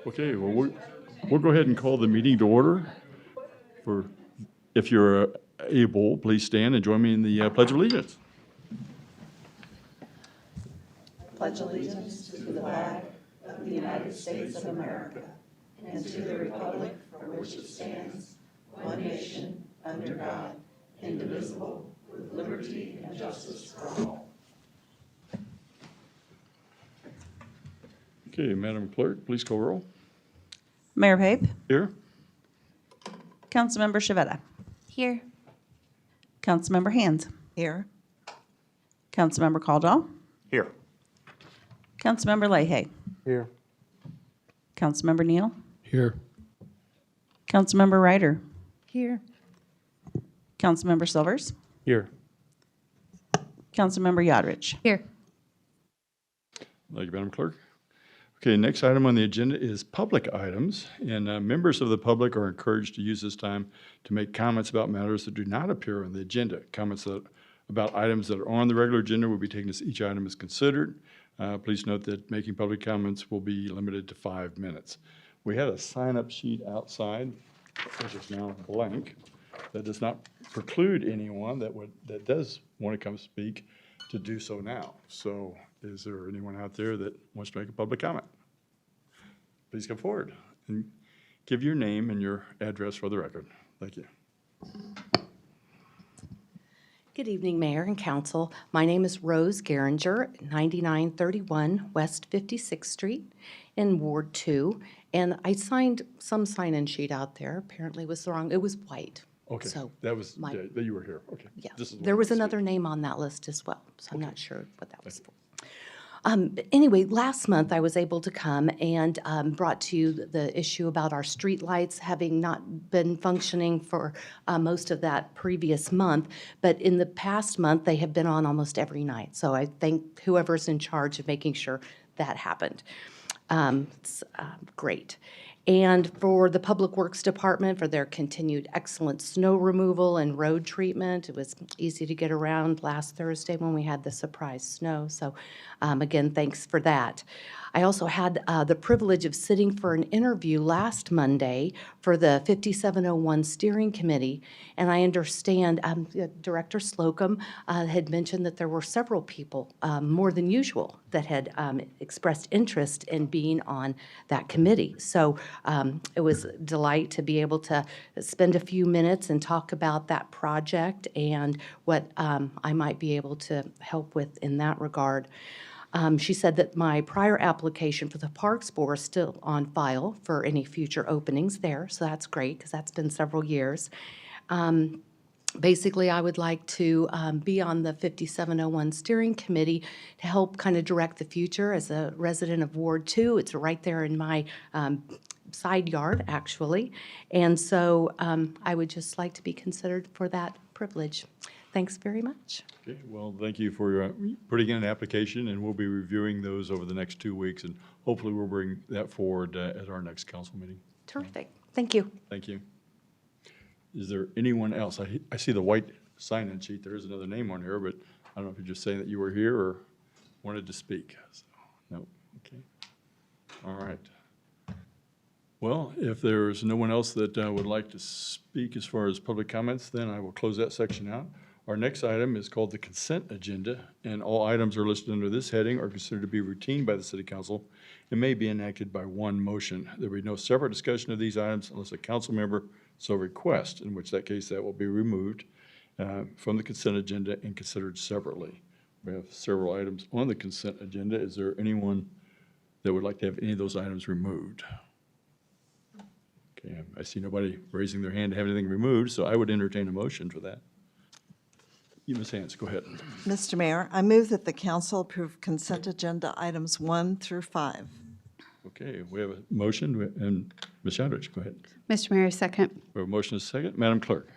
Okay, well, we'll go ahead and call the meeting to order. If you're able, please stand and join me in the Pledge of Allegiance. Pledge allegiance to the flag of the United States of America and to the republic for which it stands, one nation, under God, indivisible, with liberty and justice for all. Okay, Madam Clerk, please call roll. Mayor Pape, Here. Councilmember Shavetta, Here. Councilmember Hands, Here. Councilmember Caldwell, Here. Councilmember Leahy, Here. Councilmember Neal, Here. Councilmember Ryder, Here. Councilmember Silvers, Here. Councilmember Yodrich. Here. Thank you, Madam Clerk. Okay, next item on the agenda is public items, and members of the public are encouraged to use this time to make comments about matters that do not appear on the agenda. Comments about items that are on the regular agenda will be taken as each item is considered. Please note that making public comments will be limited to 5 minutes. We had a sign-up sheet outside, which is now blank. That does not preclude anyone that does want to come speak to do so now. So is there anyone out there that wants to make a public comment? Please come forward and give your name and your address for the record. Thank you. Good evening, Mayor and Council. My name is Rose Geringer, 9931 West 56th Street in Ward 2. And I signed some sign-in sheet out there. Apparently it was wrong. It was white. Okay, So that was, my- that you were here, okay. Yeah, This is the there one was to another speak. name on that list as well, so I'm not sure what that was for. Anyway, last month I was able to come and brought to you the issue about our streetlights having not been functioning for most of that previous month, but in the past month they have been on almost every night. So I thank whoever's in charge of making sure that happened. It's great. And for the Public Works Department, for their continued excellent snow removal and road treatment. It was easy to get around last Thursday when we had the surprise snow. So again, thanks for that. I also had the privilege of sitting for an interview last Monday for the 5701 Steering Committee. And I understand Director Slocum had mentioned that there were several people, more than usual, that had expressed interest in being on that committee. So it was a delight to be able to spend a few minutes and talk about that project and what I might be able to help with in that regard. She said that my prior application for the Parks Board is still on file for any future openings there, so that's great because that's been several years. Basically, I would like to be on the 5701 Steering Committee to help kind of direct the future as a resident of Ward 2. It's right there in my side yard, actually. And so I would just like to be considered for that privilege. Thanks very much. Okay, well, thank you for putting in an application, and we'll be reviewing those over the next 2 weeks, and hopefully we'll bring that forward at our next council meeting. Terrific. Thank you. Thank you. Is there anyone else? I see the white sign-in sheet. There is another name on here, but I don't know if you're just saying that you were here or wanted to speak. So, no, okay. All right. Well, if there's no one else that would like to speak as far as public comments, then I will close that section out. Our next item is called the consent agenda, and all items are listed under this heading are considered to be routine by the City Council and may be enacted by one motion. There will be no separate discussion of these items unless a council member so requests, in which that case that will be removed from the consent agenda and considered separately. We have several items on the consent agenda. Is there anyone that would like to have any of those items removed? Okay, I see nobody raising their hand to have anything removed, so I would entertain a motion for that. You, Ms. Hans, go ahead. Mr. Mayor, I move that the council approve consent agenda items 1 through 5. Okay, we have a motion, and Ms. Yandrich, go ahead. Mr. Mayor, second. We have a motion and a second. Madam Clerk?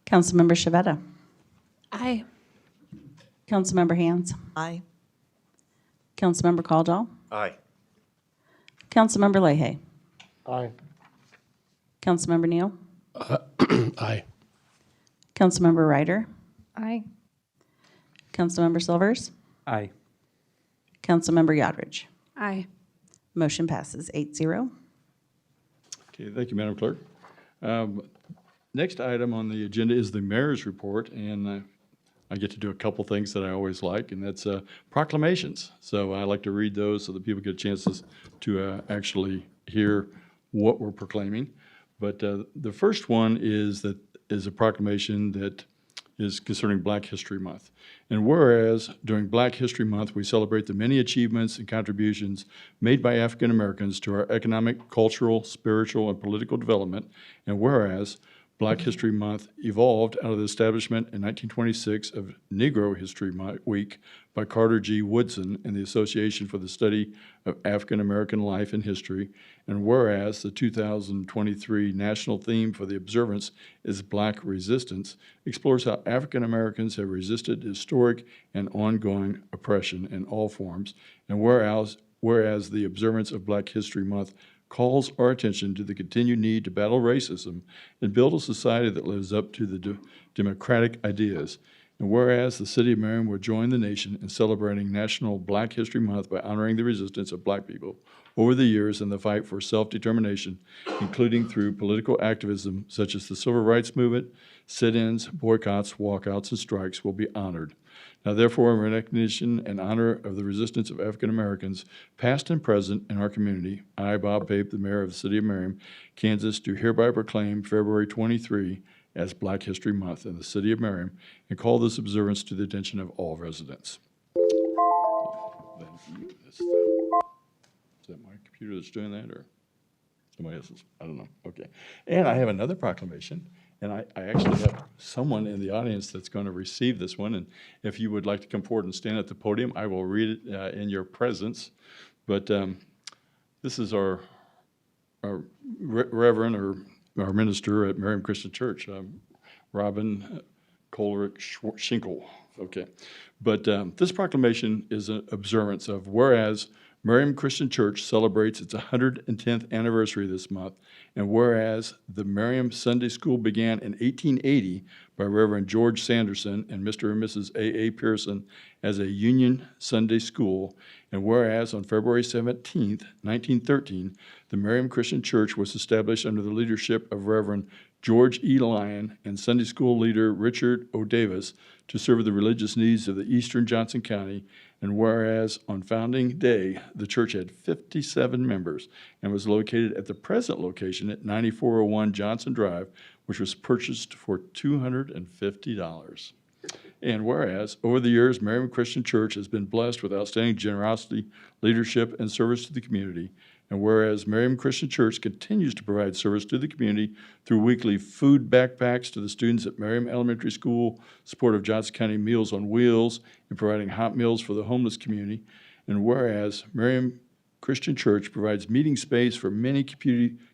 Councilmember Shavetta, Aye. Councilmember Hands, Aye. Councilmember Caldwell, Aye. Councilmember Leahy, Aye. Councilmember Neal, Aye. Councilmember Ryder, Aye. Councilmember Silvers, Aye. Councilmember Yodrich. Aye. Motion passes 8-0. Okay, thank you, Madam Clerk. Next item on the agenda is the mayor's report, and I get to do a couple things that I always like, and that's proclamations. So I like to read those so that people get chances to actually hear what we're proclaiming. But the first one is a proclamation that is concerning Black History Month. And whereas during Black History Month, we celebrate the many achievements and contributions made by African Americans to our economic, cultural, spiritual, and political development, and whereas Black History Month evolved out of the establishment in 1926 of Negro History Week by Carter G. Woodson and the Association for the Study of African American Life and History, and whereas the 2023 national theme for the observance is Black Resistance, explores how African Americans have resisted historic and ongoing oppression in all forms, and whereas the observance of Black History Month calls our attention to the continued need to battle racism and build a society that lives up to the democratic ideas. And whereas the city of Merriam will join the nation in celebrating National Black History Month by honoring the resistance of Black people over the years in the fight for self-determination, including through political activism such as the Civil Rights Movement, sit-ins, boycotts, walkouts, and strikes will be honored. Now, therefore, in recognition and honor of the resistance of African Americans, past and present in our community, I, Bob Pape, the mayor of the city of Merriam, Kansas, do hereby proclaim February 23 as Black History Month in the city of Merriam and call this observance to the attention of all residents. Thank you. Is that my computer that's doing that, or somebody else's? I don't know. Okay. And I have another proclamation. And I actually have someone in the audience that's going to receive this one. And if you would like to come forward and stand at the podium, I will read it in your presence. But this is our reverend or our minister at Merriam Christian Church, Robin Coleridge Schinkel. Okay. But this proclamation is an observance of whereas Merriam Christian Church celebrates its 110th anniversary this month, and whereas the Merriam Sunday School began in 1880 by Reverend George Sanderson and Mr. and Mrs. A.A. Pearson as a Union Sunday School, and whereas on February 17th, 1913, the Merriam Christian Church was established under the leadership of Reverend George E. Lyon and Sunday School leader Richard O. Davis to serve the religious needs of the eastern Johnson County, and whereas on founding day, the church had 57 members and was located at the present location at 9401 Johnson Drive, which was purchased for $250. And whereas over the years, Merriam Christian Church has been blessed with outstanding generosity, leadership, and service to the community, and whereas Merriam Christian Church continues to provide service to the community through weekly food backpacks to the students at Merriam Elementary School, support of Johnson County Meals on Wheels, and providing hot meals for the homeless community, and whereas Merriam Christian Church provides meeting space for many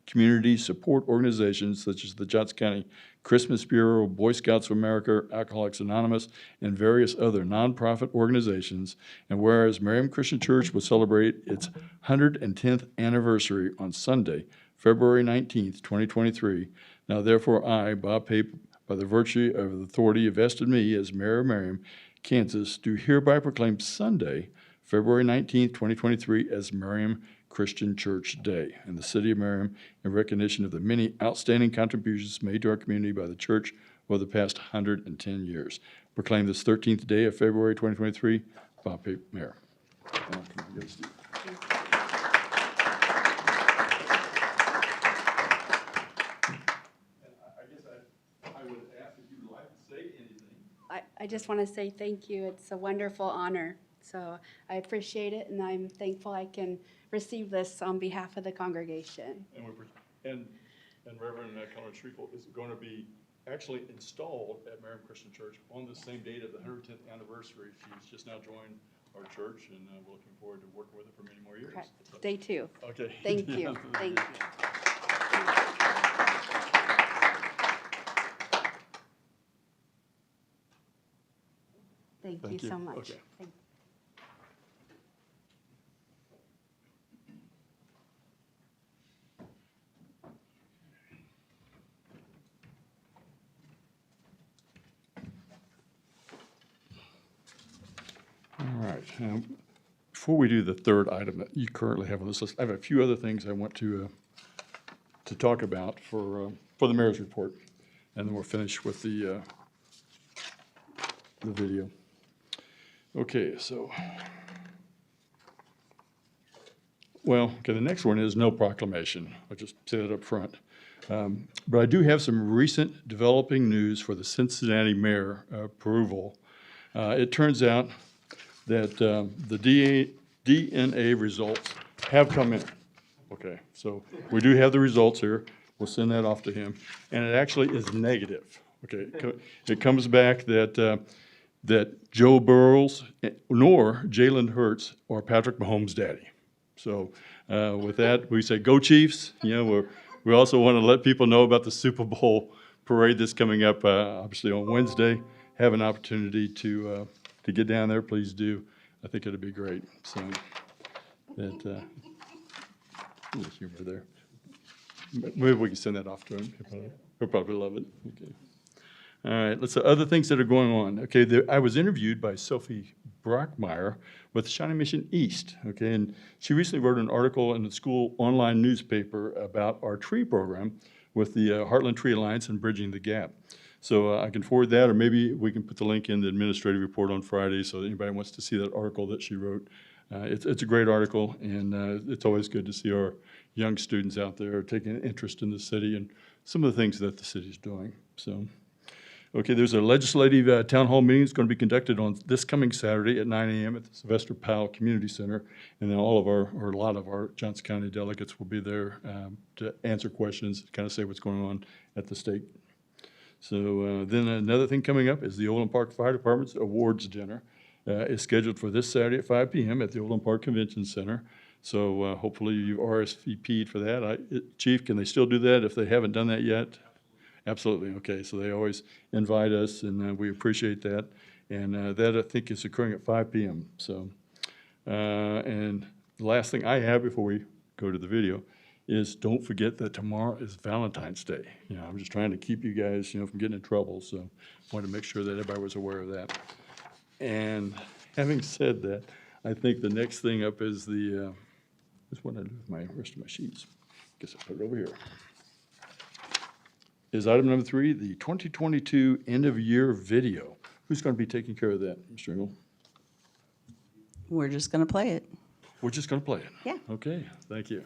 community support organizations such as the Johnson County Christmas Bureau, Boy Scouts of America, Alcoholics Anonymous, and various other nonprofit organizations. And whereas Merriam Christian Church will celebrate its 110th anniversary on Sunday, February 19th, 2023. Now therefore I, Bob Pape, by the virtue of the authority vested in me as Mayor of Merriam, Kansas, do hereby proclaim Sunday, February 19th, 2023, as Merriam Christian Church Day in the city of Merriam in recognition of the many outstanding contributions made to our community by the church over the past 110 years. Proclaim this 13th day of February 2023, Bob Pape, Mayor. I would ask if you would like to say anything. I just want to say thank you. It's a wonderful honor. So I appreciate it, and I'm thankful I can receive this on behalf of the congregation. And Reverend Colin Schriefel is going to be actually installed at Merriam Christian Church on the same date of the 110th anniversary. She's just now joined our church, and we're looking forward to working with her for many more years. Correct. Day two. Okay. Thank you. Thank you. Thank you so much. Okay. Thank you. All right. before we do the third item that you currently have on this list, I have a few other things I want to talk about for the mayor's report, and then we'll finish with the video. Okay, so, well, okay, the next one is no proclamation. I'll just say that up front. But I do have some recent developing news for the Cincinnati mayor approval. It turns out that the DNA results have come in. Okay, so we do have the results here. We'll send that off to him. And it actually is negative. Okay, it comes back that Joe Burrows nor Jalen Hurts or Patrick Mahomes' daddy. So with that, we say, go Chiefs. You know, we also want to let people know about the Super Bowl parade that's coming up, obviously on Wednesday. Have an opportunity to get down there, please do. I think it'd be great. So that there's humor there. Maybe we can send that off to him. He'll probably love it. Okay. All right, let's other things that are going on. Okay, I was interviewed by Sophie Brockmeyer with Shawnee Mission East. Okay, and she recently wrote an article in the school online newspaper about our tree program with the Heartland Tree Alliance and Bridging the Gap. So I can forward that, or maybe we can put the link in the administrative report on Friday so that anybody wants to see that article that she wrote. It's a great article, and it's always good to see our young students out there taking an interest in the city and some of the things that the city's doing. So, okay, there's a legislative town hall meeting that's going to be conducted on this coming Saturday at 9 a.m. at the Sylvester Powell Community Center, and then all of our, or a lot of our Johnson County delegates will be there to answer questions, kind of say what's going on at the state. So then another thing coming up is the Overland Park Fire Department's awards dinner. Is scheduled for this Saturday at 5 p.m. at the Overland Park Convention Center. So hopefully you RSVP'd for that. Chief, can they still do that if they haven't done that yet? Absolutely. Okay, so they always invite us, and we appreciate that. And that, I think, is occurring at 5 p.m. So, and the last thing I have before we go to the video is don't forget that tomorrow is Valentine's Day. You know, I'm just trying to keep you guys, from getting in trouble. So I wanted to make sure that everybody was aware of that. And having said that, I think the next thing up is the, this one I do with my rest of my sheets. Guess I'll put it over here. Is item number 3, the 2022 end of year video. Who's going to be taking care of that, Mr. Engel? We're just going to play it. We're just going to play it. Yeah. Okay, thank you.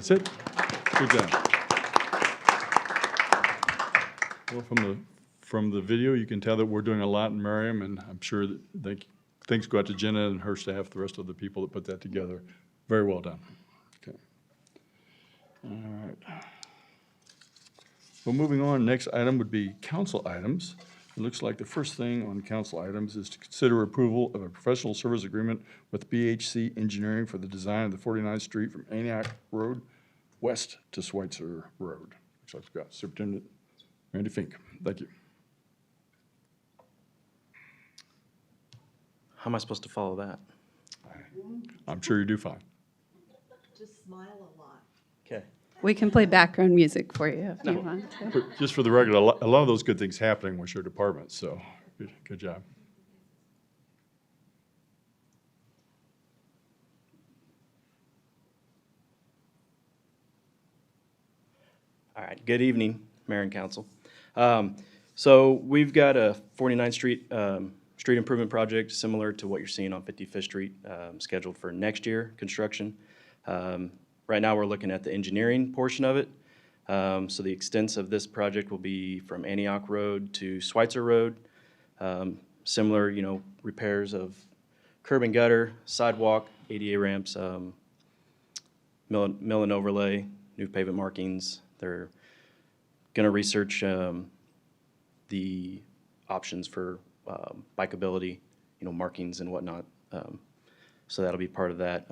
That's it. Good job. Well, from the video, you can tell that we're doing a lot in Merriam, and I'm sure that thanks go out to Jenna and her staff, the rest of the people that put that together. Very well done. Okay. All right. Well, moving on, next item would be council items. It looks like the first thing on council items is to consider approval of a professional service agreement with BHC Engineering for the design of the 49th Street from Antioch Road west to Schweitzer Road. Looks like we've got Superintendent Randy Fink. Thank you. How am I supposed to follow that? I'm sure you do fine. Just smile a lot. Okay. We can play background music for you if you want to. Just for the record, a lot of those good things happening with your department, so good job. All right. Good evening, Mayor and Council. So we've got a 49th Street street improvement project similar to what you're seeing on 55th Street, scheduled for next year construction. Right now, we're looking at the engineering portion of it. So the extents of this project will be from Antioch Road to Schweitzer Road. Similar, repairs of curb and gutter, sidewalk, ADA ramps, mill and overlay, new pavement markings. They're going to research the options for bikeability, markings and whatnot. So that'll be part of that.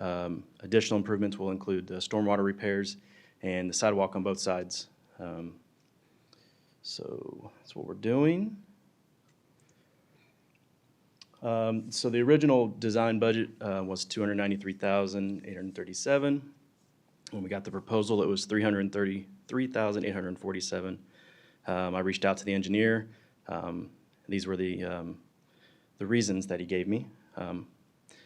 Additional improvements will include the stormwater repairs and the sidewalk on both sides. So that's what we're doing. So the original design budget was $293,837. When we got the proposal, it was $333,847. I reached out to the engineer. These were the reasons that he gave me.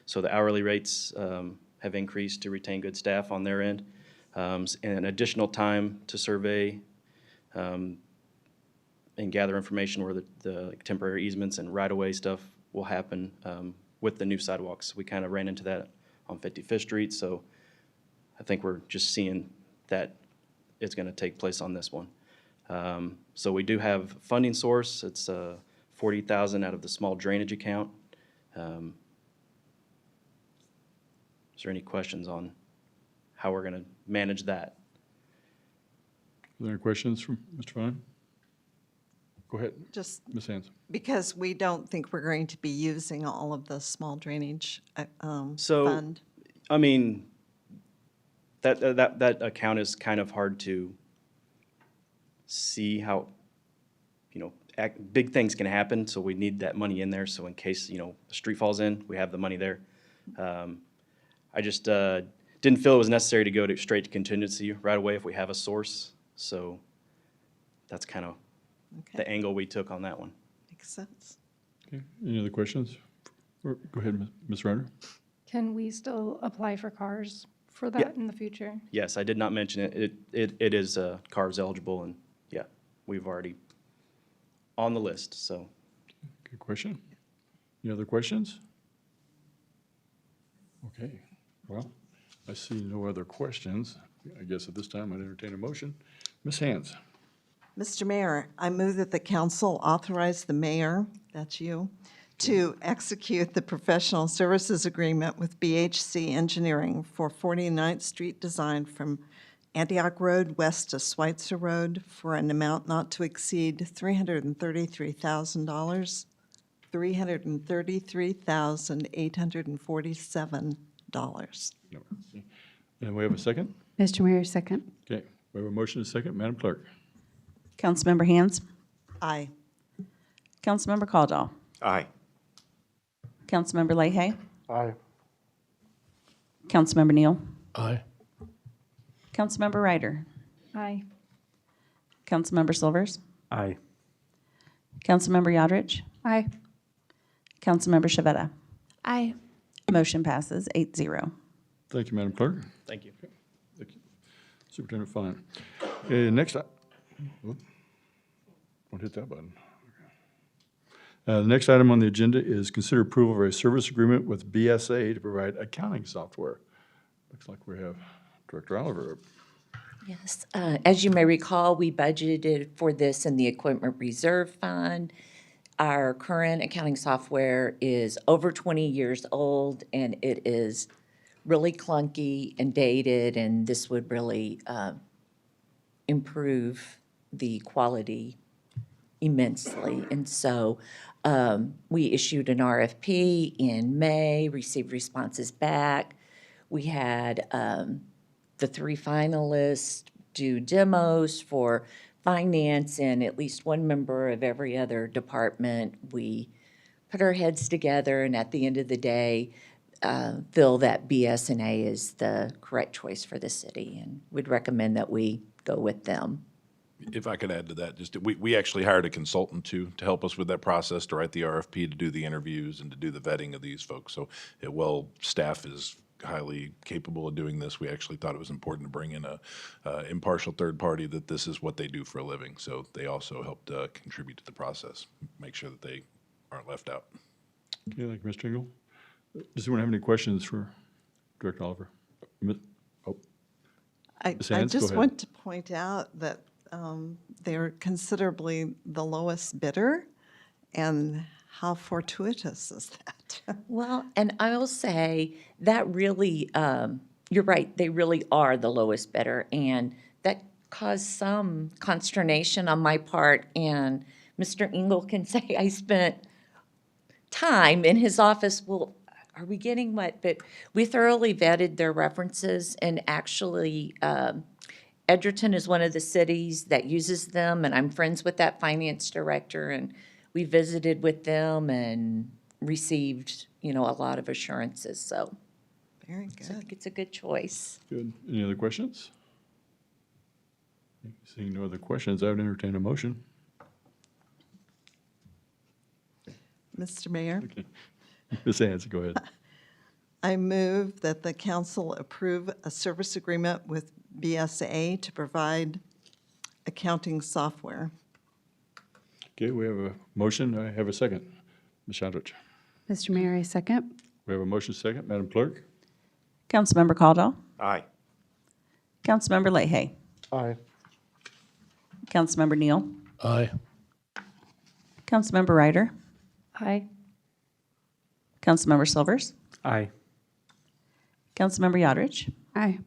So the hourly rates have increased to retain good staff on their end, and additional time to survey and gather information where the temporary easements and right-of-way stuff will happen with the new sidewalks. We kind of ran into that on 55th Street, so I think we're just seeing that it's going to take place on this one. So we do have funding source. It's $40,000 out of the small drainage account. Is there any questions on how we're going to manage that? Are there any questions from Mr. Fine? Go ahead, Just Ms. Hanson. because we don't think we're going to be using all of the small drainage So, fund. I mean, that account is kind of hard to see how, big things can happen, so we need that money in there, so in case, a street falls in, we have the money there. I just didn't feel it was necessary to go straight to contingency right away if we have a source, so that's kind of the Okay, angle we took on that one. makes sense. Okay, any other questions? Go ahead, Ms. Ryder. Can we still apply for cars for Yeah. that in the future? Yes, I did not mention it. It is CARS eligible, and yeah, we've already on the list, so. Good question. Any other questions? Okay, well, I see no other questions. I guess at this time I'd entertain a motion. Ms. Hands. Mr. Mayor, I move that the council authorize the mayor, that's you, to execute the professional services agreement with BHC Engineering for 49th Street design from Antioch Road west to Schweitzer Road for an amount not to exceed $333,000, $333,847. And we have a second? Mr. Mayor, second. Okay, we have a motion and a second. Madam Clerk. Councilmember Hands. Aye. Councilmember Caldwell. Aye. Councilmember Leahy. Aye. Councilmember Neal. Aye. Councilmember Ryder. Aye. Councilmember Silvers. Aye. Councilmember Yodrich. Aye. Councilmember Shavetta. Aye. Motion passes 8-0. Thank you, Madam Clerk. Thank you. Thank you. Superintendent Fine. Okay, next, don't hit that button. The next item on the agenda is consider approval of a service agreement with BSA to provide accounting software. Looks like we have Director Oliver. Yes, as you may recall, we budgeted for this in the Equipment Reserve Fund. Our current accounting software is over 20 years old, and it is really clunky and dated, and this would really improve the quality immensely. And so we issued an RFP in May, received responses back. We had the 3 finalists do demos for finance and at least one member of every other department. We put our heads together and at the end of the day, feel that BS&A is the correct choice for the city and would recommend that we go with them. If I could add to that, just, we actually hired a consultant to help us with that process, to write the RFP, to do the interviews, and to do the vetting of these folks. So, while staff is highly capable of doing this, we actually thought it was important to bring in a impartial third party, that this is what they do for a living. So they also helped contribute to the process, make sure that they aren't left out. Okay, thank you, Mr. Engel. Does anyone have any questions for Director Oliver? Oh, I Ms. Hands, go just ahead. want to point out that they're considerably the lowest bidder, and how fortuitous is that? Well, and I will say that really, you're right, they really are the lowest bidder, and that caused some consternation on my part, and Mr. Engel can say I spent time in his office, well, are we getting what? But we thoroughly vetted their references, and actually, Edgerton is one of the cities that uses them, and I'm friends with that finance director, and we visited with them and received, a lot of assurances, so Very I good. think it's a good choice. good. Any other questions? Seeing no other questions, I would entertain a motion. Mr. Mayor, Ms. Hands, go ahead. I move that the council approve a service agreement with BSA to provide accounting software. Okay, we have a motion. I have a second. Ms. Shadrich. Mr. Mayor, I second. We have a motion second. Madam Clerk? Councilmember Caldwell. Aye. Councilmember Leahy. Aye. Councilmember Neal. Aye. Councilmember Ryder. Aye. Councilmember Silvers. Aye. Councilmember Yodrich. Aye.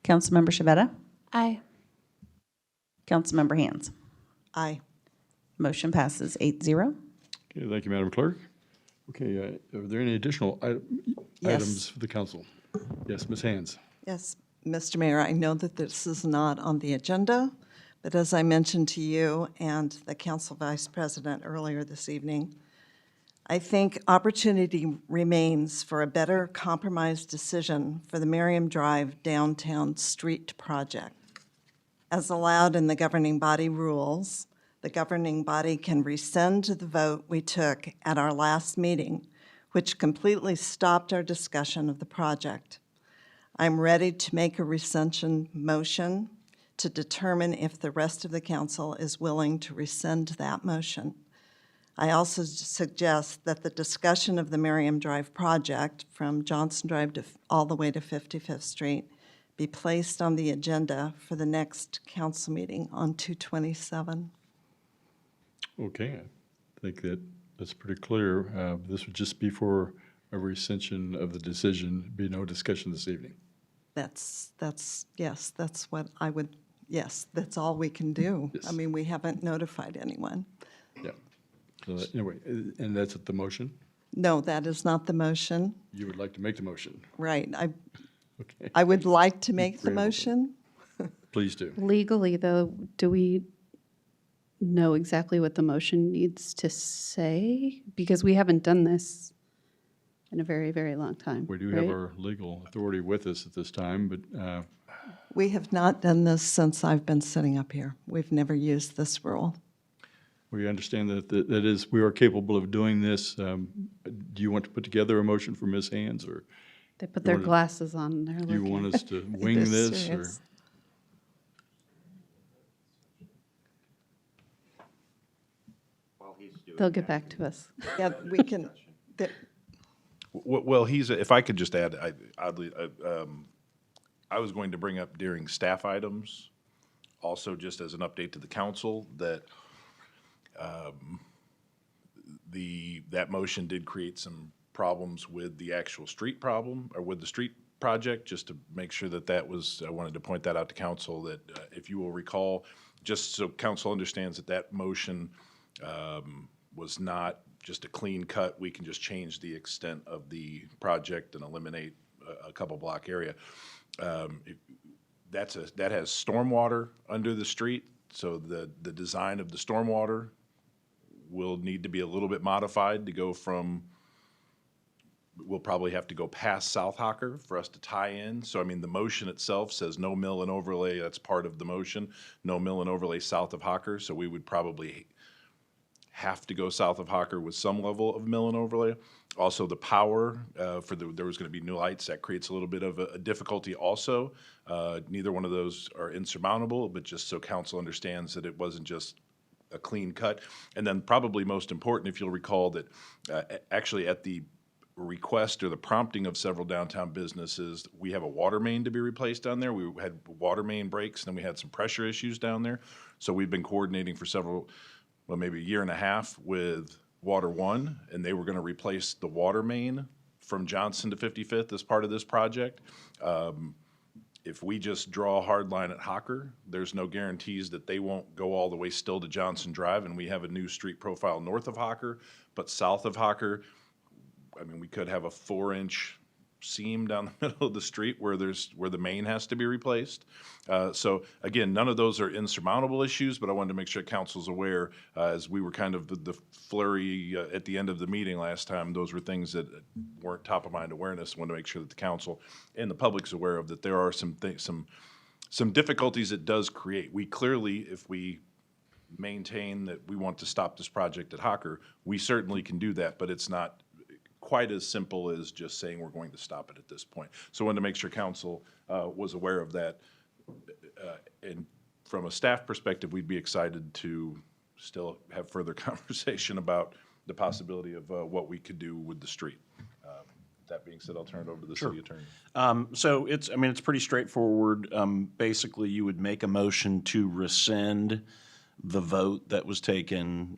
Councilmember Shavetta. Aye. Councilmember Hands. Aye. Motion passes 8-0. Okay, thank you, Madam Clerk. Okay, are there any additional Yes. items for the council? Yes, Ms. Hands. Yes, Mr. Mayor, I know that this is not on the agenda, but as I mentioned to you and the council vice president earlier this evening, I think opportunity remains for a better compromise decision for the Merriam Drive downtown street project. As allowed in the governing body rules, the governing body can rescind the vote we took at our last meeting, which completely stopped our discussion of the project. I'm ready to make a rescission motion to determine if the rest of the council is willing to rescind that motion. I also suggest that the discussion of the Merriam Drive project from Johnson Drive to all the way to 55th Street be placed on the agenda for the next council meeting on 2/27. Okay, I think that's pretty clear. This would just be for a rescission of the decision, be no discussion this evening. Yes, that's what I would, yes, that's all we can do. Yes. I mean, we haven't notified anyone. Yeah. So anyway, and that's the motion? No, that is not the motion. You would like to make the motion? Right. Okay, I would like to make the Agreeable. motion. please do. Legally, though, do we know exactly what the motion needs to say? Because we haven't done this in a very, very long time. We do have right? our legal authority with us at this time, but We have not done this since I've been sitting up here. We've never used this rule. we understand that we are capable of doing this. Do you want to put together a motion for Ms. Hands, or They put their wanna- glasses on, they're do you looking. want us to wing This this? Or serious. They'll get back to us. Yeah, we can, Well, if I could just add, oddly, I was going to bring up during staff items, also just as an update to the council, that that motion did create some problems with the actual street problem, or with the street project, just to make sure that that was, I wanted to point that out to council, that if you will recall, just so council understands that that motion was not just a clean cut, we can just change the extent of the project and eliminate a couple block area. That has stormwater under the street, so the design of the stormwater will need to be a little bit modified to go from, we'll probably have to go past South Hocker for us to tie in. So, I mean, the motion itself says no mill and overlay, that's part of the motion, no mill and overlay south of Hocker, so we would probably have to go south of Hocker with some level of mill and overlay. Also, the power, there was gonna be new lights, that creates a little bit of a difficulty also. Neither one of those are insurmountable, but just so council understands that it wasn't just a clean cut. And then probably most important, if you'll recall that actually at the request or the prompting of several downtown businesses, we have a water main to be replaced down there. We had water main breaks, and then we had some pressure issues down there. So we've been coordinating for several, well, maybe a year and a half with Water One, and they were gonna replace the water main from Johnson to 55th as part of this project. If we just draw a hard line at Hocker, there's no guarantees that they won't go all the way still to Johnson Drive, and we have a new street profile north of Hocker, but south of Hocker, I mean, we could have a 4-inch seam down the middle of the street where the main has to be replaced. So again, none of those are insurmountable issues, but I wanted to make sure council's aware, as we were kind of the flurry at the end of the meeting last time, those were things that weren't top of mind awareness. I wanted to make sure that the council and the public's aware of that there are some difficulties it does create. We clearly, if we maintain that we want to stop this project at Hocker, we certainly can do that, but it's not quite as simple as just saying we're going to stop it at this point. So I wanted to make sure council was aware of that. And from a staff perspective, we'd be excited to still have further conversation about the possibility of what we could do with the street. That being said, I'll turn it over to the city attorney. So it's pretty straightforward. Basically, you would make a motion to rescind the vote that was taken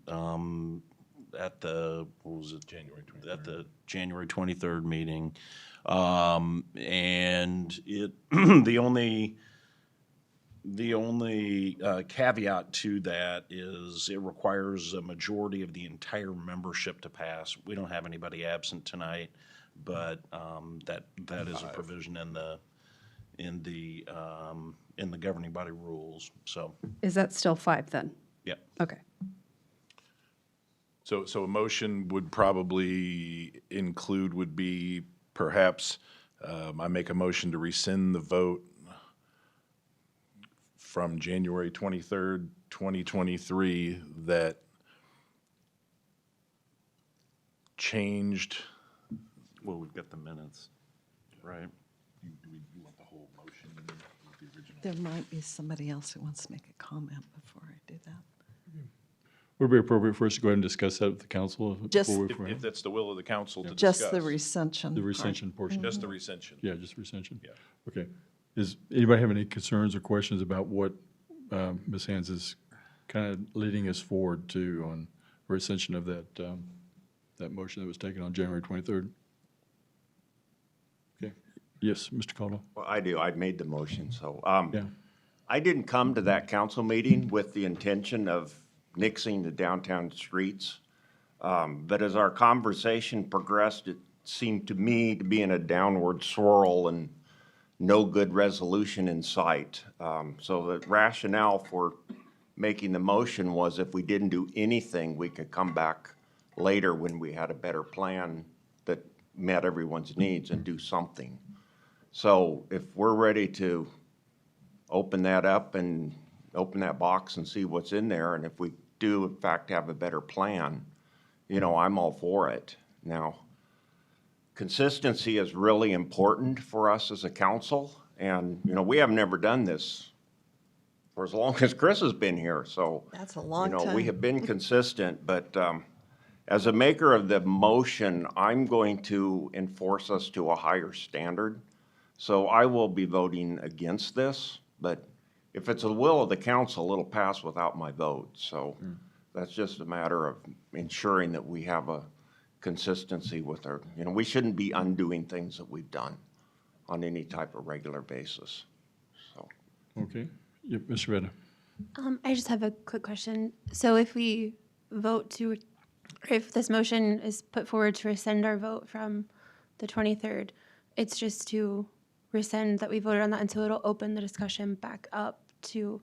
at the, what was it? January 23rd. At the January 23rd meeting. And it, the only caveat to that is it requires a majority of the entire membership to pass. We don't have anybody absent tonight, but that is a provision in the governing body rules, so, Is that still 5 then? yeah. Okay. So a motion would probably include, would be perhaps, I make a motion to rescind the vote from January 23rd, 2023, that changed. Well, we've got the minutes, right? Do we want the whole motion with the original? There might be somebody else who wants to make a comment before I do that. Would it be appropriate for us to go ahead and discuss that with the council? Just- before we- If that's the will of the council to discuss. Just the recension. The part. recension portion? Just the recension. Yeah, just recension? Yeah. Okay. Does anybody have any concerns or questions about what Ms. Hands is kind of leading us forward to on recension of that motion that was taken on January 23rd? Okay. Yes, Mr. Caldwell? Well, I do. I made the motion, so. Yeah. I didn't come to that council meeting with the intention of nixing the downtown streets. But as our conversation progressed, it seemed to me to be in a downward swirl and no good resolution in sight. So the rationale for making the motion was if we didn't do anything, we could come back later when we had a better plan that met everyone's needs and do something. So if we're ready to open that up and open that box and see what's in there, and if we do in fact have a better plan, I'm all for it. Now, consistency is really important for us as a council, and, we have never done this for as long as Chris has been here, so. That's a long time. We have been consistent, but as a maker of the motion, I'm going to enforce us to a higher standard. So I will be voting against this, but if it's the will of the council, it'll pass without my vote. So that's just a matter of ensuring that we have a consistency with our, we shouldn't be undoing things that we've done on any type of regular basis. So. Okay. Yep, Mr. Vedder. I just have a quick question. So if we vote to, if this motion is put forward to rescind our vote from the 23rd, it's just to rescind that we voted on that, and so it'll open the discussion back up to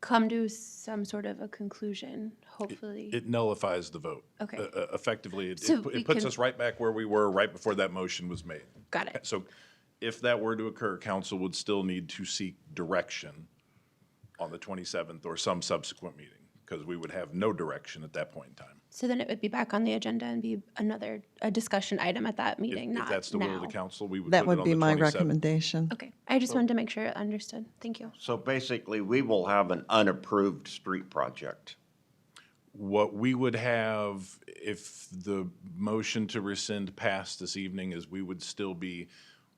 come to some sort of a conclusion, hopefully. It nullifies the vote. Okay. Effectively, So we it puts can- us right back where we were right before that motion was made. Got it. So if that were to occur, council would still need to seek direction on the 27th or some subsequent meeting, because we would have no direction at that point in time. So then it would be back on the agenda and be a discussion item at that If meeting, not if that's the will of the now. council, we would That put it would on be the my 27th. recommendation. Okay, I just wanted to make sure I understood. Thank you. So basically, we will have an unapproved street project. What we would have, if the motion to rescind passed this evening, is we would still be,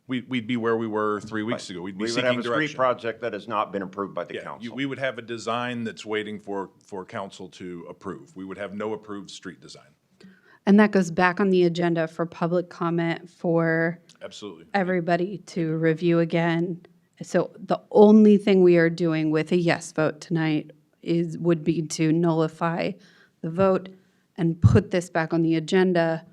we'd be where we were 3 weeks ago. We'd be We would have seeking a street direction. project that has not been approved by the Yeah, council. we would have a design that's waiting for council to approve. We would have no approved street design. And that goes back on the agenda for public comment for Absolutely. everybody to review again. So the only thing we are doing with a yes vote tonight would be to nullify the vote and put this back on the agenda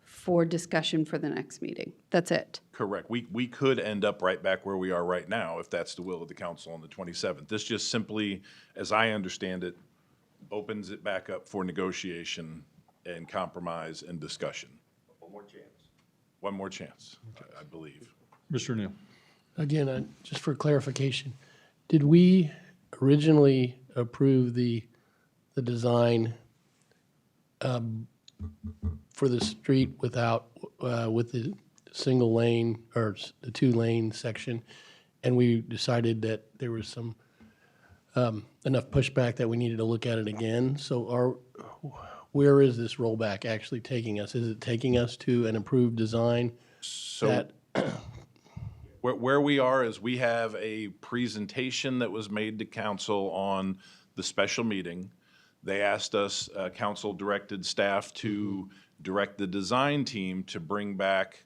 for discussion for the next meeting. That's it. Correct. We could end up right back where we are right now if that's the will of the council on the 27th. This just simply, as I understand it, opens it back up for negotiation and compromise and discussion. One more chance. One more chance, I believe. Mr. Neal. Again, just for clarification, did we originally approve the design for the street without, with the single lane or the 2-lane section? And we decided that there was some, enough pushback that we needed to look at it again. So where is this rollback actually taking us? Is it taking us to an approved design So that, where we are is we have a presentation that was made to council on the special meeting. They asked us, council directed staff to direct the design team to bring back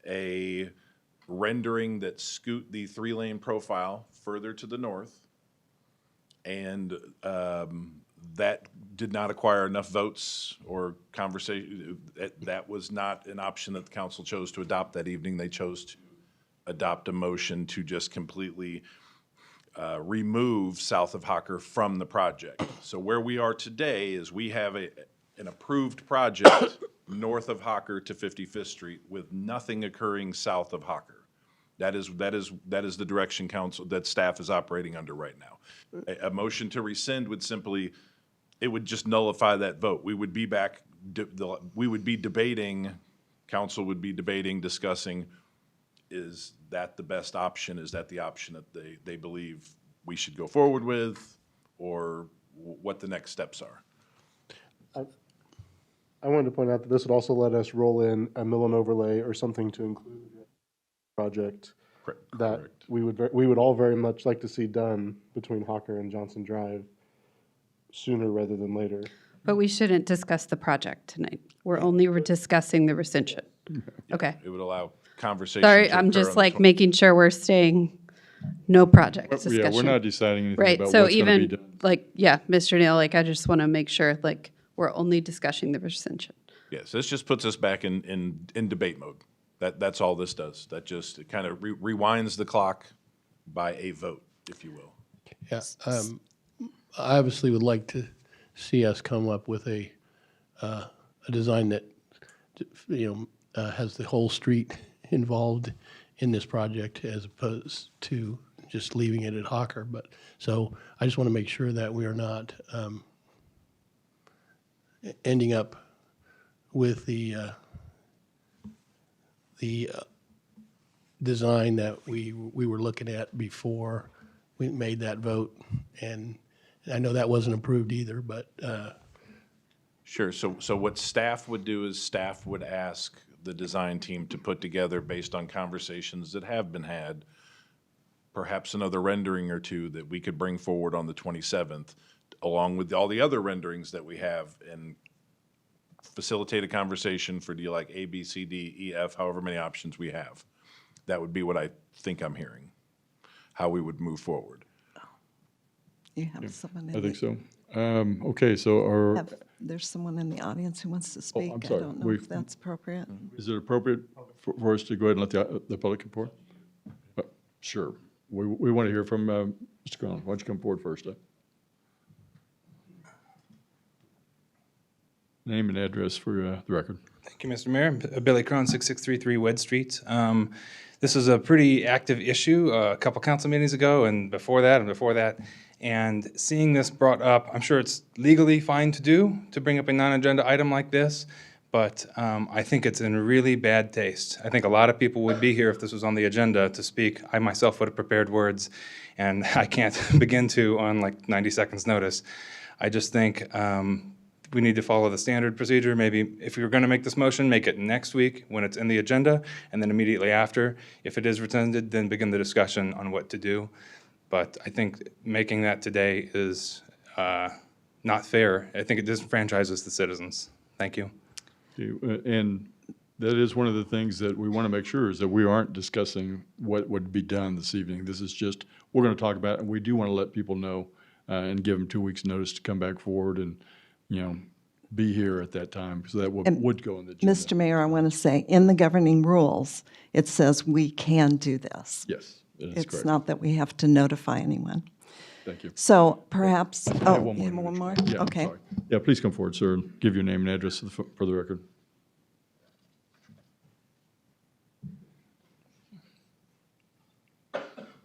a rendering that scoot the 3-lane profile further to the north. And that did not acquire enough votes or conversation. That was not an option that the council chose to adopt that evening. They chose to adopt a motion to just completely remove south of Hocker from the project. So where we are today is we have an approved project north of Hocker to 55th Street with nothing occurring south of Hocker. That is the direction council, that staff is operating under right now. A motion to rescind would simply, it would just nullify that vote. We would be back, we would be debating, council would be debating, discussing, is that the best option? Is that the option that they believe we should go forward with, or what the next steps are? I wanted to point out that this would also let us roll in a mill and overlay or something to include the project that we would all very much like to see done between Hawker and Johnson Drive sooner rather than later. But we shouldn't discuss the project tonight. We're discussing the rescission. Okay. It would allow conversation. Sorry, to I'm occur just on the like making sure we're staying, no project discussion. Yeah, we're not deciding anything Right, about so what's going to be even, done. like, yeah, Mr. Neal, like, I just want to make sure, like, we're only discussing the rescission. Yes, this just puts us back in debate mode. That's all this does. That just, it kind of rewinds the clock by a vote, if you will. yeah, I obviously would like to see us come up with a design that, has the whole street involved in this project as opposed to just leaving it at Hawker. But, so I just want to make sure that we are not ending up with the design that we were looking at before we made that vote. And I know that wasn't approved either, but Sure, so what staff would do is staff would ask the design team to put together, based on conversations that have been had, perhaps another rendering or two that we could bring forward on the 27th, along with all the other renderings that we have, and facilitate a conversation for, do you like A, B, C, D, E, F, however many options we have. That would be what I think I'm hearing, how we would move forward. You have someone in I think the, so. Okay, so there's someone in the audience who wants to speak. I'm I sorry. don't know if that's appropriate. is it appropriate for us to go ahead and let the public report? Sure. We want to hear from Mr. Collins. Why don't you come forward first? Name and address for the record. Thank you, Mr. Mayor. Billy Crone, 6633 Wed Street. This is a pretty active issue a couple council meetings ago and before that. And seeing this brought up, I'm sure it's legally fine to do, to bring up a non-agenda item like this, but I think it's in really bad taste. I think a lot of people would be here if this was on the agenda to speak. I myself would have prepared words, and I can't begin to on like 90 seconds notice. I just think we need to follow the standard procedure. Maybe if you're going to make this motion, make it next week when it's in the agenda, and then immediately after. If it is rescinded, then begin the discussion on what to do. But I think making that today is not fair. I think it disenfranchises the citizens. Thank you. And that is one of the things that we want to make sure is that we aren't discussing what would be done this evening. This is just, we're going to talk about it, and we do want to let people know and give them 2 weeks' notice to come back forward and, be here at that time, because that would go in the agenda. Mr. Mayor, I want to say, in the governing rules, it says we can do this. Yes, that is It's correct. not that we have to notify anyone. Thank you. So perhaps, I have oh, one you have more. one more? Yeah, I'm Okay. sorry. Yeah, please come forward, sir, and give your name and address for the record.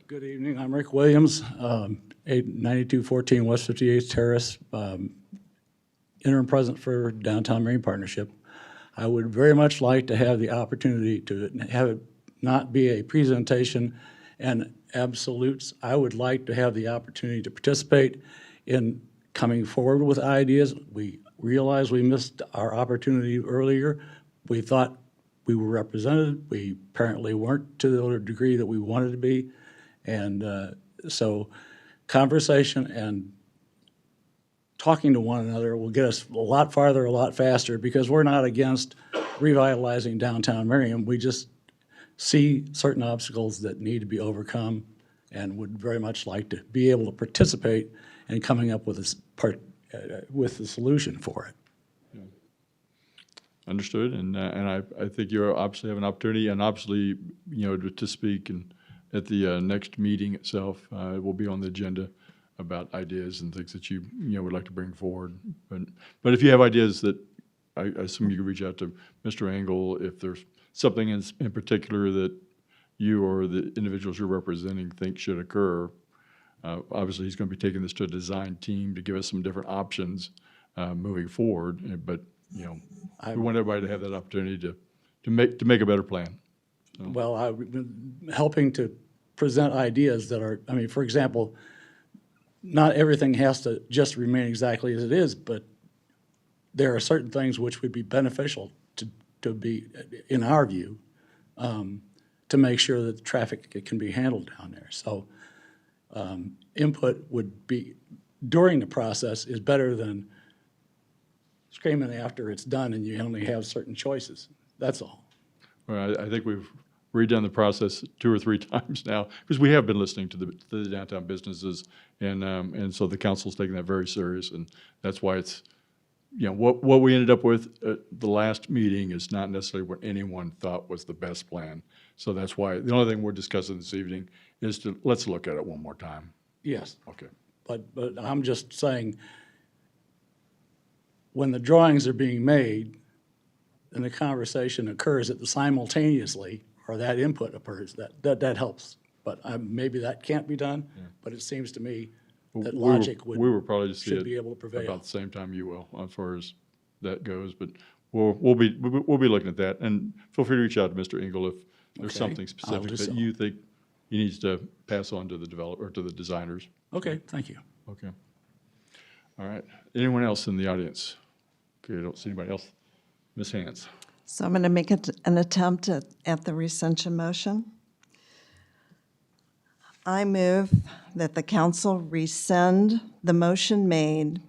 Good evening, I'm Rick Williams, 9214 West 58th Terrace, interim president for Downtown Marine Partnership. I would very much like to have the opportunity to have it not be a presentation and absolutes. I would like to have the opportunity to participate in coming forward with ideas. We realize we missed our opportunity earlier. We thought we were represented. We apparently weren't to the degree that we wanted to be. And so conversation and talking to one another will get us a lot farther, a lot faster, because we're not against revitalizing downtown Merriam. We just see certain obstacles that need to be overcome and would very much like to be able to participate in coming up with with the solution for it. Understood, and I think you obviously have an opportunity, and obviously, to speak and at the next meeting itself. It will be on the agenda about ideas and things that you would like to bring forward. But if you have ideas that, I assume you can reach out to Mr. Engel if there's something in particular that you or the individuals you're representing think should occur. Obviously, he's going to be taking this to a design team to give us some different options moving forward. But we want everybody to have that opportunity to make a better plan. Well, I've been helping to present ideas that are, I mean, for example, not everything has to just remain exactly as it is, but there are certain things which would be beneficial to be, in our view, to make sure that the traffic can be handled down there. So input would be, during the process, is better than screaming after it's done and you only have certain choices. That's all. Well, I think we've redone the process 2 or 3 times now, because we have been listening to the downtown businesses, and so the council's taking that very serious, and that's why it's, what we ended up with at the last meeting is not necessarily what anyone thought was the best plan. So that's why the only thing we're discussing this evening is let's look at it one more time. Yes. Okay. But I'm just saying, when the drawings are being made and the conversation occurs simultaneously, or that input occurs, that helps. But maybe that can't be done, but it seems to me that logic we will probably just see should it be able to prevail. about the same time you will, as far as that goes. But we'll be looking at that, and feel free to reach out to Mr. Engel if there's Okay. something I'll specific do that so. you think he needs to pass on to the developer, or to the designers. Okay, thank you. Okay. All right. Anyone else in the audience? Okay, I don't see anybody else. Ms. Hans. So I'm going to make an attempt at the recension motion. I move that the council rescind the motion made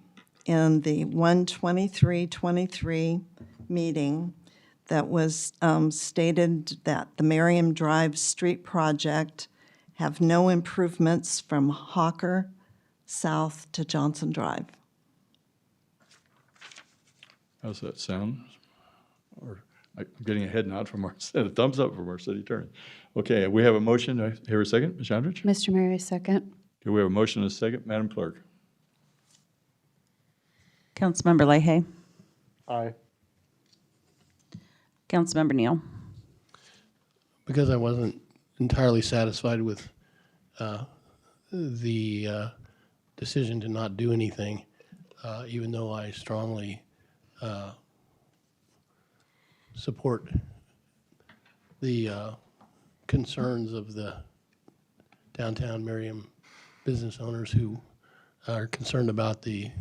in the 1/23/23 meeting that was stated that the Merriam Drive Street project have no improvements from Hawker south to Johnson Drive. How's that sound? Or I'm getting a head nod from our, a thumbs up from our city attorney. Okay, we have a motion. Do I hear a second, Ms. Andrich? Mr. Mayor, second. Okay, we have a motion and a second. Madam Clerk? Councilmember Leahy? Aye. Councilmember Neal? Because I wasn't entirely satisfied with the decision to not do anything, even though I strongly support the concerns of the downtown Merriam business owners who are concerned about the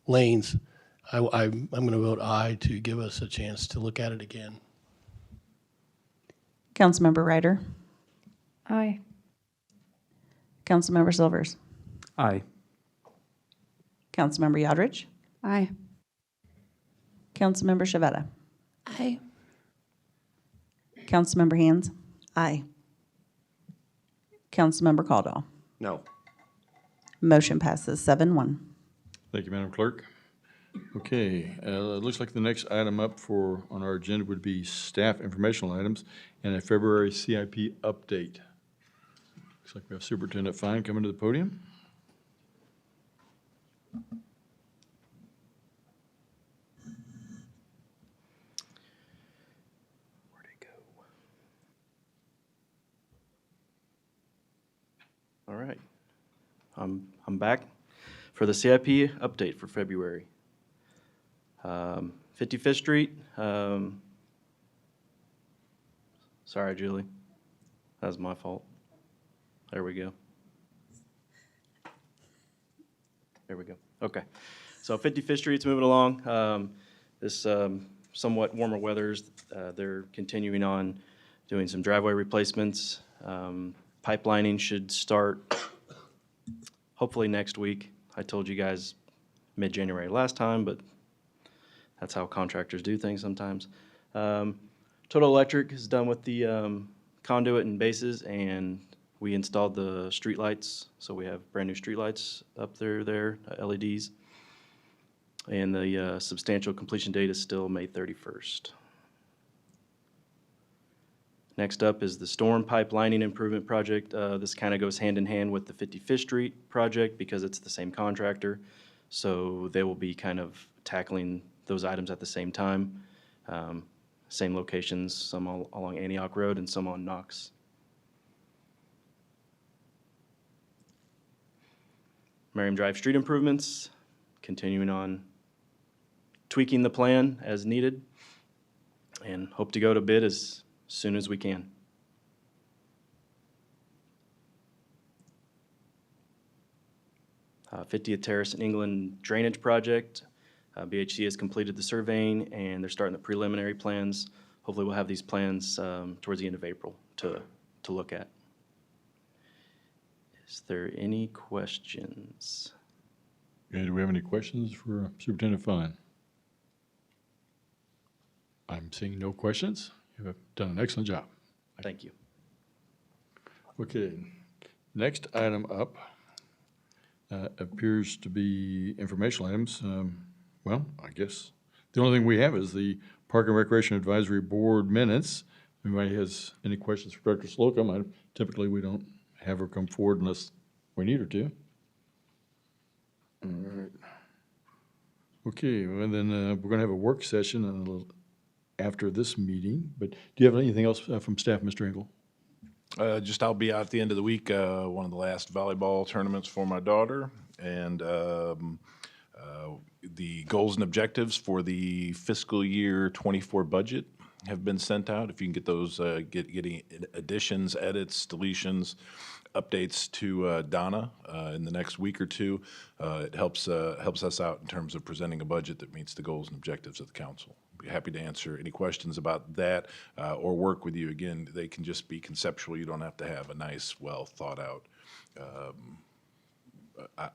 lanes. I'm going to vote aye to give us a chance to look at it again. Councilmember Ryder? Aye. Councilmember Silvers? Aye. Councilmember Yodrich? Aye. Councilmember Shavetta? Aye. Councilmember Hands? Aye. Councilmember Caldwell? No. Motion passes 7-1. Thank you, Madam Clerk. Okay, it looks like the next item up on our agenda would be staff informational items and a February CIP update. Looks like we have Superintendent Fine coming to the podium. Where'd it go? All right. I'm back for the CIP update for February. 55th Street. Sorry, Julie. That was my fault. There we go. There we go. Okay. So 55th Street's moving along. This somewhat warmer weathers, they're continuing on doing some driveway replacements. Pipelining should start hopefully next week. I told you guys mid-January last time, but that's how contractors do things sometimes. Total Electric is done with the conduit and bases, and we installed the street lights. So we have brand new street lights up there, LEDs. And the substantial completion date is still May 31st. Next up is the storm pipe lining improvement project. This kind of goes hand in hand with the 55th Street project because it's the same contractor. So they will be kind of tackling those items at the same time. Same locations, some along Antioch Road and some on Knox. Merriam Drive street improvements, continuing on tweaking the plan as needed, and hope to go to bid as soon as we can. Uh, 50th Terrace in England drainage project. BHC has completed the surveying and they're starting the preliminary plans. Hopefully we'll have these plans towards the end of April to look at. Is there any questions? Okay, do we have any questions for Superintendent Fine? I'm seeing no questions. You have done an excellent job. Thank you. Okay, next item up appears to be informational items. Well, I guess the only thing we have is the Park and Recreation Advisory Board minutes. If anybody has any questions for Director Slocum, typically we don't have her come forward unless we need her to. All right. Okay, well then we're going to have a work session a little after this meeting, but do you have anything else from staff, Mr. Engel? Just I'll be out at the end of the week, one of the last volleyball tournaments for my daughter, and the goals and objectives for the fiscal year '24 budget have been sent out. If you can get those, getting additions, edits, deletions, updates to Donna in the next week or two, it helps us out in terms of presenting a budget that meets the goals and objectives of the council. Be happy to answer any questions about that or work with you. Again, they can just be conceptual. You don't have to have a nice, well thought out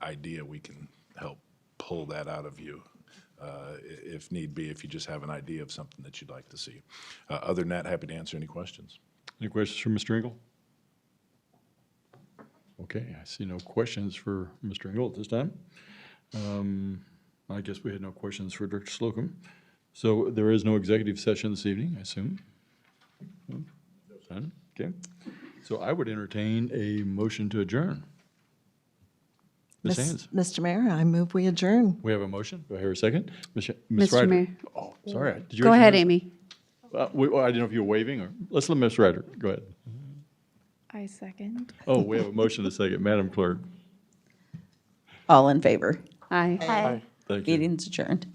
idea. We can help pull that out of you if need be, if you just have an idea of something that you'd like to see. Other than that, happy to answer any questions. Any questions for Mr. Engel? Okay, I see no questions for Mr. Engel at this time. I guess we had no questions for Director Slocum. So there is no executive session this evening, I assume? None? Okay. So I would entertain a motion to adjourn. Ms. Hands, Mr. Mayor, I move we adjourn. we have a motion. Do I hear a second? Ms. Mr. Ryder. Mayor. Oh, sorry. Did you Go raise your ahead, hand? Amy. I didn't know if you were waving or, let's let Ms. Ryder, go ahead. I second. Oh, we have a motion to second. Madam Clerk. All in favor? Aye. Thank you. Meeting's adjourned.